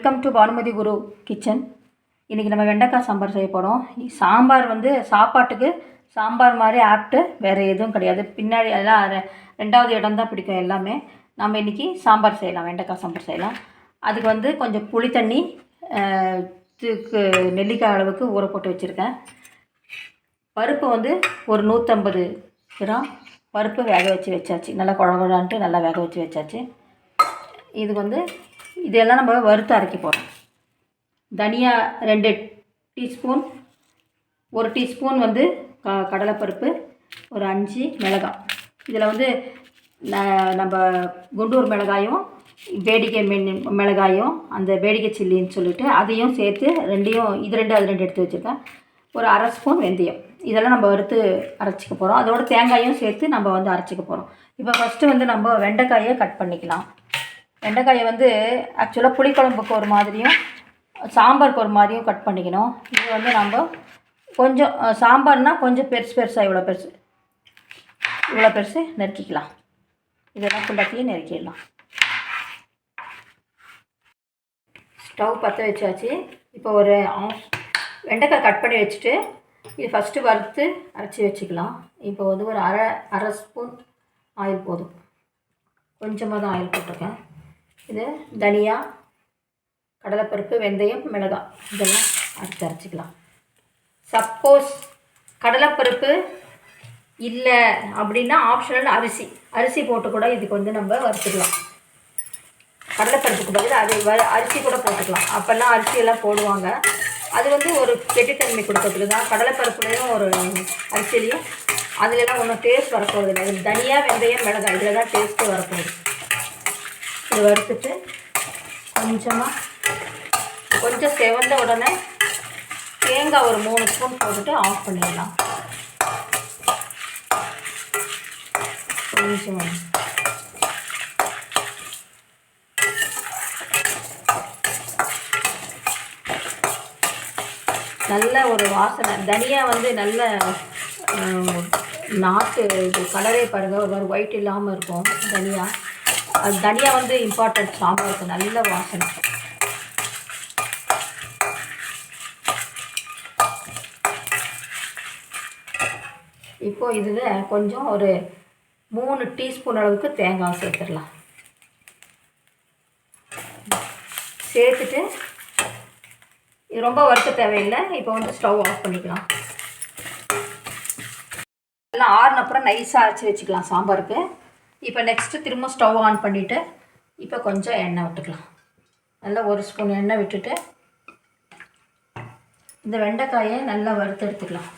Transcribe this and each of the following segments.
Welcome to Bhanumathi Guru kitchen. இன்றைக்கி நம்ம வெண்டைக்காய் சாம்பார் செய்ய போகிறோம். சாம்பார் வந்து சாப்பாட்டுக்கு சாம்பார் மாதிரி ஆப்ட்டு வேறு எதுவும் கிடையாது. பின்னாடி அதெல்லாம் ரெண்டாவது இடம் தான் பிடிக்கும் எல்லாமே. நம்ம இன்றைக்கி சாம்பார் செய்யலாம், வெண்டைக்காய் சாம்பார் செய்யலாம். அதுக்கு வந்து கொஞ்சம் புளி தண்ணி நெல்லிக்காய் அளவுக்கு ஊற போட்டு வச்சுருக்கேன். பருப்பு வந்து ஒரு 150 கிராம் பருப்பு வேக வச்சாச்சு. நல்லா குழகுழான்ட்டு நல்லா வேக வச்சாச்சு. இது வந்து இதெல்லாம் நம்ம வறுத்து அரைக்க போகிறோம். தனியா 2 டீஸ்பூன், 1 டீஸ்பூன் வந்து கடலைப்பருப்பு, ஒரு 5 மிளகாய். இதில் வந்து நம்ம குண்டூர் மிளகாயும் வேடிக்கை மிளகாயும் அந்த வேடிக்கை சில்லின்னு சொல்லிட்டு அதையும் சேர்த்து இது ரெண்டு அது 2 எடுத்து வச்சுருக்கேன். ஒரு அரை ஸ்பூன் வெந்தயம். இதெல்லாம் நம்ம வறுத்து அரைச்சிக்க போகிறோம். அதோட தேங்காயும் சேர்த்து நம்ம வந்து அரைச்சிக்க போகிறோம். இப்போ ஃபஸ்ட்டு வந்து நம்ம வெண்டைக்காயை கட் பண்ணிக்கலாம். வெண்டைக்காயை வந்து ஆக்சுவலாக புளிக்குழம்புக்கு ஒரு மாதிரியும் சாம்பாருக்கு ஒரு மாதிரியும் கட் பண்ணிக்கணும். இது வந்து நம்ம கொஞ்சம் சாம்பார்னால் கொஞ்சம் பெருசாக இவ்வளோ பெருசு நறுக்கிக்கலாம். இதெல்லாம் ஃபுல்லாத்தையும் நறுக்கிடலாம். ஸ்டவ் பற்ற வச்சாச்சு. இப்போ ஒரு வெண்டைக்காய் கட் பண்ணி வச்சுட்டு இது ஃபஸ்ட்டு வறுத்து அரைச்சி வச்சுக்கலாம். இப்போ வந்து ஒரு அரை ஸ்பூன் ஆயில் போதும். கொஞ்சமாக தான் ஆயில் போட்டிருக்கேன். இது தனியா, கடலைப்பருப்பு, வெந்தயம், மிளகாய் இதெல்லாம் அரைச்சிக்கலாம். சப்போஸ் கடலைப்பருப்பு இல்லை அப்படின்னா ஆப்ஷனல் அரிசி போட்டு கூட இதுக்கு வந்து நம்ம வறுத்துக்கலாம். கடலைப்பருப்புக்கு பதில் அரிசி கூட போட்டுக்கலாம். அப்போல்லாம் அரிசியெல்லாம் போடுவாங்க. அது வந்து ஒரு கெட்டித்தன்மை கொடுக்கறதுக்கு தான். கடலைப்பருப்புலையும் ஒரு அரிசிலையும் அதுலலாம் ஒன்றும் டேஸ்ட் வரப்போகிறது இல்லை. அது தனியா, வெந்தயம், மிளகாய் இதில் தான் டேஸ்ட்டு வரப்போகுது. இது வறுத்துட்டு கொஞ்சம் செவந்த உடனே தேங்காய் ஒரு 3 ஸ்பூன் போட்டுட்டு ஆஃப் பண்ணிடலாம். கொஞ்சம் நல்ல ஒரு வாசனை. தனியா வந்து நல்ல நாட்டு இது கலரே பாருங்கள், ஒரு மாதிரி ஒயிட் இல்லாமல் இருக்கும் தனியா. அது தனியா வந்து இம்பார்ட்டன்ட் சாம்பாருக்கு, நல்ல வாசனை. இப்போது இதில் கொஞ்சம் ஒரு 3 டீஸ்பூன் அளவுக்கு தேங்காய் சேர்த்துடலாம். சேர்த்துட்டு இது ரொம்ப வறுக்க தேவையில்லை. இப்போ வந்து ஸ்டவ் ஆஃப் பண்ணிக்கலாம். எல்லாம் ஆறுனப்புறம் நைஸாக அரைச்சி வச்சுக்கலாம் சாம்பாருக்கு. இப்போ நெக்ஸ்ட்டு திரும்ப ஸ்டவ் ஆன் பண்ணிவிட்டு இப்போ கொஞ்சம் எண்ணெய் விட்டுக்கலாம். நல்லா 1 ஸ்பூன் எண்ணெய் விட்டுட்டு இந்த வெண்டைக்காயை நல்லா வறுத்து எடுத்துக்கலாம்.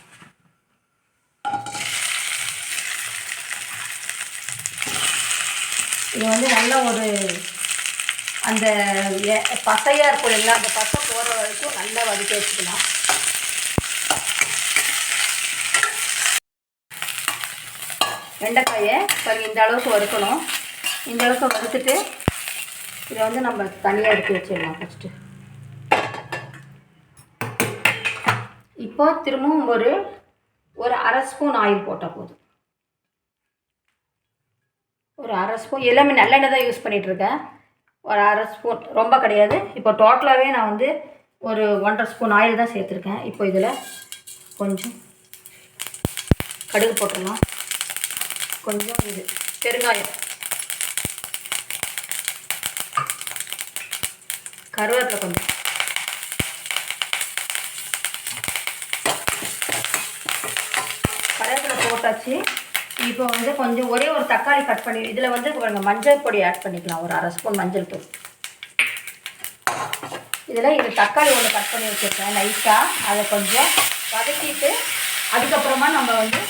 இது வந்து நல்ல ஒரு அந்த பசையாக இருக்கும் இல்லை, அந்த பசை போகிற வரைக்கும் நல்லா வதக்கி வச்சுக்கலாம். வெண்டைக்காயை இந்த அளவுக்கு வறுக்கணும். இந்த அளவுக்கு வறுத்துட்டு இதை வந்து நம்ம தனியாக எடுத்து வச்சிடலாம் ஃபஸ்ட்டு. இப்போ திரும்பவும் ஒரு அரை ஸ்பூன் ஆயில் போட்டால் போதும். ஒரு அரை ஸ்பூன், எல்லாமே நல்லெண்ணெய் தான் யூஸ் பண்ணிகிட்ருக்கேன். ஒரு அரை ஸ்பூன், ரொம்ப கிடையாது. இப்போ டோட்டலாகவே நான் வந்து ஒரு 1.5 ஸ்பூன் ஆயில் தான் சேர்த்துருக்கேன். இப்போ இதில் கொஞ்சம் கடுகு போட்டுடலாம். கொஞ்சம் இது பெருங்காயம், கருவேப்பிலை கொஞ்சம், கருவேப்பிலை போட்டாச்சு. இப்போ வந்து கொஞ்சம் ஒரே ஒரு தக்காளி கட் பண்ணி இதில் வந்து மஞ்சள் பொடி ஆட் பண்ணிக்கலாம். ஒரு அரை ஸ்பூன் மஞ்சள் தூள். இது தக்காளி ஒன்று கட் பண்ணி வச்சுருக்கேன் நைஸாக. அதை கொஞ்சம் வதக்கிட்டு அதுக்கப்புறமா நம்ம வந்து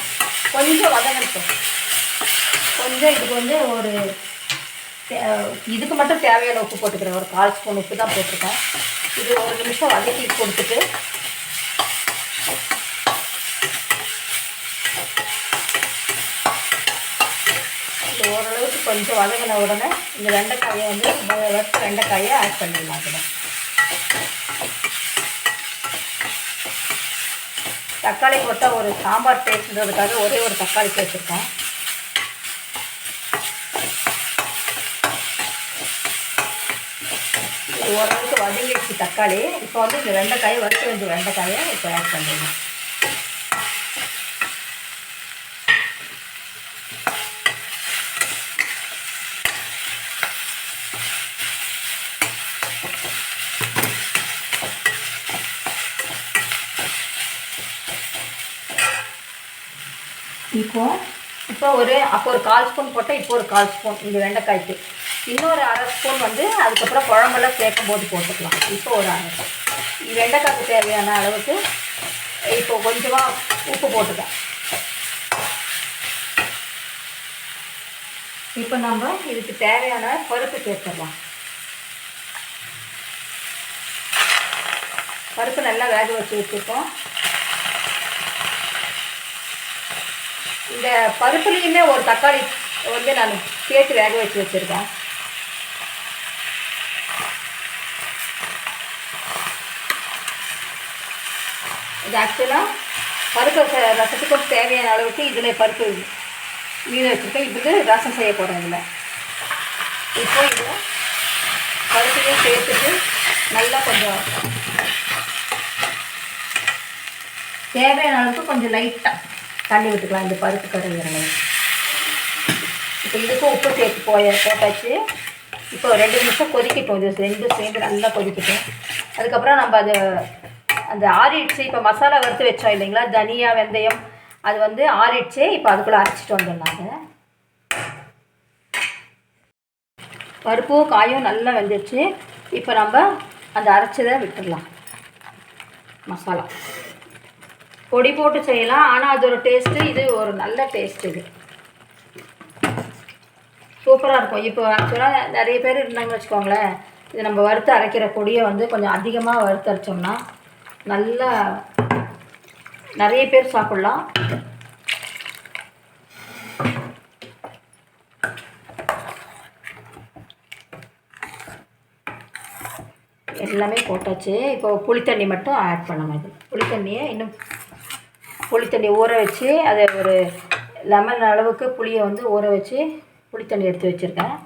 கொஞ்சம் வதங்கட்டும். கொஞ்சம் இதுக்கு வந்து இதுக்கு மட்டும் தேவையான உப்பு போட்டுக்கிறேன். ஒரு 1/4 ஸ்பூன் உப்பு தான் போட்டிருக்கேன். இது 1 நிமிஷம் வதக்கி கொடுத்துட்டு ஓரளவுக்கு கொஞ்சம் வதங்கின உடனே இந்த வெண்டைக்காயை வந்து வறுத்த வெண்டைக்காயை ஆட் பண்ணிடலாம். அதில் தக்காளி போட்டால் ஒரு சாம்பார் டேஸ்ட்ன்றதுக்காக ஒரே ஒரு தக்காளி சேர்த்துருக்கேன். ஓரளவுக்கு வதங்கிடுச்சு தக்காளி. இப்போ வந்து இந்த வெண்டைக்காயை வறுக்க வேண்டிய வெண்டைக்காயை இப்போ ஆட் பண்ணிடலாம். இப்போ ஒரு 1/4 ஸ்பூன் போட்டால் இப்போ ஒரு 1/4 ஸ்பூன் இந்த வெண்டைக்காய்க்கு, இன்னொரு அரை ஸ்பூன் வந்து அதுக்கப்புறம் குழம்பெல்லாம் சேர்க்கும் போது போட்டுக்கலாம். இப்போ ஒரு அரை வெண்டைக்காய்க்கு தேவையான அளவுக்கு இப்போ கொஞ்சமாக உப்பு போட்டுக்கலாம். இப்போ நம்ம இதுக்கு தேவையான பருப்பு சேர்த்துடலாம். பருப்பு நல்லா வேக வச்சு வச்சுருக்கோம். இந்த பருப்புலேயுமே ஒரு தக்காளி வந்து நான் சேர்த்து வேக வச்சு வச்சுருக்கேன். இது ஆக்சுவலாக பருப்பு ரசத்துக்கு தேவையான அளவுக்கு இதில் பருப்பு மீது வச்சுருக்கேன். இதுக்கு ரசம் செய்ய போகிறேன். இதில் இப்போ இதில் பருப்பையும் சேர்த்துட்டு நல்லா கொஞ்சம் தேவையான அளவுக்கு கொஞ்சம் லைட்டாக தண்ணி விட்டுக்கலாம். இந்த பருப்பு கரைகிற அளவு. இப்போ இதுக்கும் உப்பு சேர்த்து போட்டாச்சு. இப்போ 2 நிமிஷம் கொதிக்கட்டும். இது ரெண்டும் சேர்ந்து நல்லா கொதிக்கட்டும். அதுக்கப்புறம் நம்ம அந்த ஆறிடுச்சு. இப்போ மசாலா வறுத்து வச்சோம் இல்லைங்களா, தனியா வெந்தயம், அது வந்து ஆறிடுச்சு. இப்போ அதுக்குள்ளே அரைச்சிட்டு வந்துடலாங்க. பருப்பும் காயும் நல்லா வெந்துடுச்சு. இப்போ நம்ம அந்த அரைச்சதை விட்டுடலாம். மசாலா பொடி போட்டு செய்யலாம், ஆனால் அது ஒரு டேஸ்ட்டு, இது ஒரு நல்ல டேஸ்ட். இது சூப்பராக இருக்கும். இப்போ ஆக்சுவலாக நிறைய பேர் இருந்தாங்கன்னு வச்சுக்கோங்களேன், இது நம்ம வறுத்து அரைக்கிற பொடியை வந்து கொஞ்சம் அதிகமாக வறுத்து அரைச்சோம்னா நல்லா நிறைய பேர் சாப்பிட்லாம். எல்லாமே போட்டாச்சு. இப்போ புளித்தண்ணி மட்டும் ஆட் பண்ணணும். இது புளித்தண்ணியை புளித்தண்ணி ஊற வச்சு அதை ஒரு லெமன் அளவுக்கு புளியை வந்து ஊற வச்சு புளித்தண்ணி எடுத்து வச்சுருக்கேன்.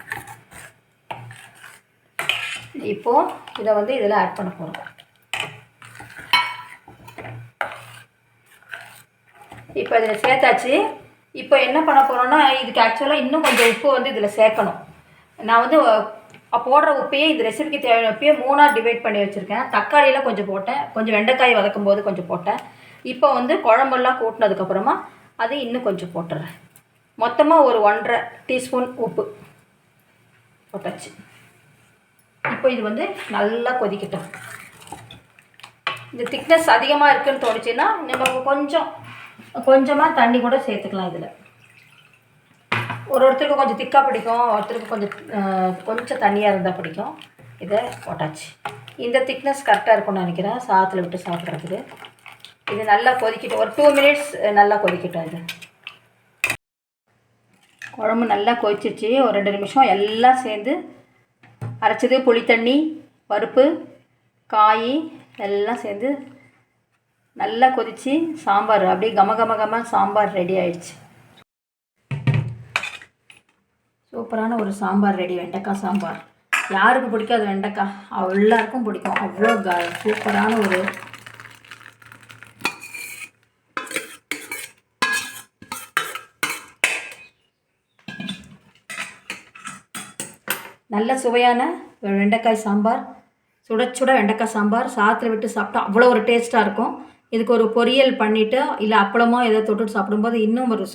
இப்போது இதை வந்து இதில் ஆட் பண்ண போகிறோம். இப்போ இதில் சேர்த்தாச்சு. இப்போ என்ன பண்ண போகிறோன்னா, இதுக்கு ஆக்சுவலாக இன்னும் கொஞ்சம் உப்பு வந்து இதில் சேர்க்கணும். நான் வந்து போடுற உப்பையே இந்த ரெசிபிக்கு தேவையான உப்பையே 3ஆக டிவைட் பண்ணி வச்சுருக்கேன். தக்காளியில் கொஞ்சம் போட்டேன், கொஞ்சம் வெண்டைக்காய் வதக்கும் போது கொஞ்சம் போட்டேன். இப்போ வந்து குழம்பெல்லாம் கூட்டினதுக்கப்புறமா அது இன்னும் கொஞ்சம் போட்டுடுறேன். மொத்தமாக ஒரு 1½ டீஸ்பூன் உப்பு போட்டாச்சு. இப்போ இது வந்து நல்லா கொதிக்கட்டும். இந்த திக்னஸ் அதிகமாக இருக்குதுன்னு தோணுச்சுன்னா நம்ம கொஞ்சமாக தண்ணி கூட சேர்த்துக்கலாம். இதில் ஒருத்தருக்கு கொஞ்சம் திக்காக பிடிக்கும், ஒருத்தருக்கு கொஞ்சம் தண்ணியாக இருந்தால் பிடிக்கும். இதை போட்டாச்சு. இந்த திக்னஸ் கரெக்டாக இருக்கும்னு நினைக்கிறேன் சாதத்தில் விட்டு சாப்பிட்றதுக்கு. இது நல்லா கொதிக்கட்டும். ஒரு 2 மினிட்ஸ் நல்லா கொதிக்கட்டும். இது குழம்பு நல்லா கொதிச்சிருச்சு. ஒரு 2 நிமிஷம் எல்லாம் சேர்ந்து அரைச்சது, புளித்தண்ணி, பருப்பு, காய் எல்லாம் சேர்ந்து நல்லா கொதித்து சாம்பார் அப்படியே கம சாம்பார் ரெடி ஆயிடுச்சு. சூப்பரான ஒரு சாம்பார் ரெடி. வெண்டைக்காய் சாம்பார் யாருக்கு பிடிக்காது? வெண்டைக்காய் எல்லாருக்கும் பிடிக்கும். அவ்வளோ சூப்பரான ஒரு நல்ல சுவையான வெண்டைக்காய் சாம்பார். சுட வெண்டைக்காய் சாம்பார் சாதத்தில் விட்டு சாப்பிட்டா அவ்வளோ ஒரு டேஸ்ட்டாக இருக்கும். இதுக்கு ஒரு பொரியல் பண்ணிவிட்டு இல்லை அப்பளமோ எதை தொட்டுட்டு சாப்பிடும்போது இன்னும் ஒரு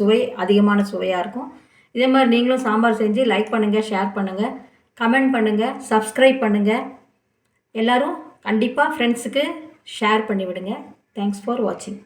அதிகமான சுவையாக இருக்கும். இதே மாதிரி நீங்களும் சாம்பார் செஞ்சு லைக் பண்ணுங்கள், ஷேர் பண்ணுங்கள், கமெண்ட் பண்ணுங்கள், சப்ஸ்கிரைப் பண்ணுங்கள். எல்லோரும் கண்டிப்பாக ஃப்ரெண்ட்ஸுக்கு ஷேர் பண்ணிவிடுங்க. தேங்க்ஸ் ஃபார் வாட்சிங்.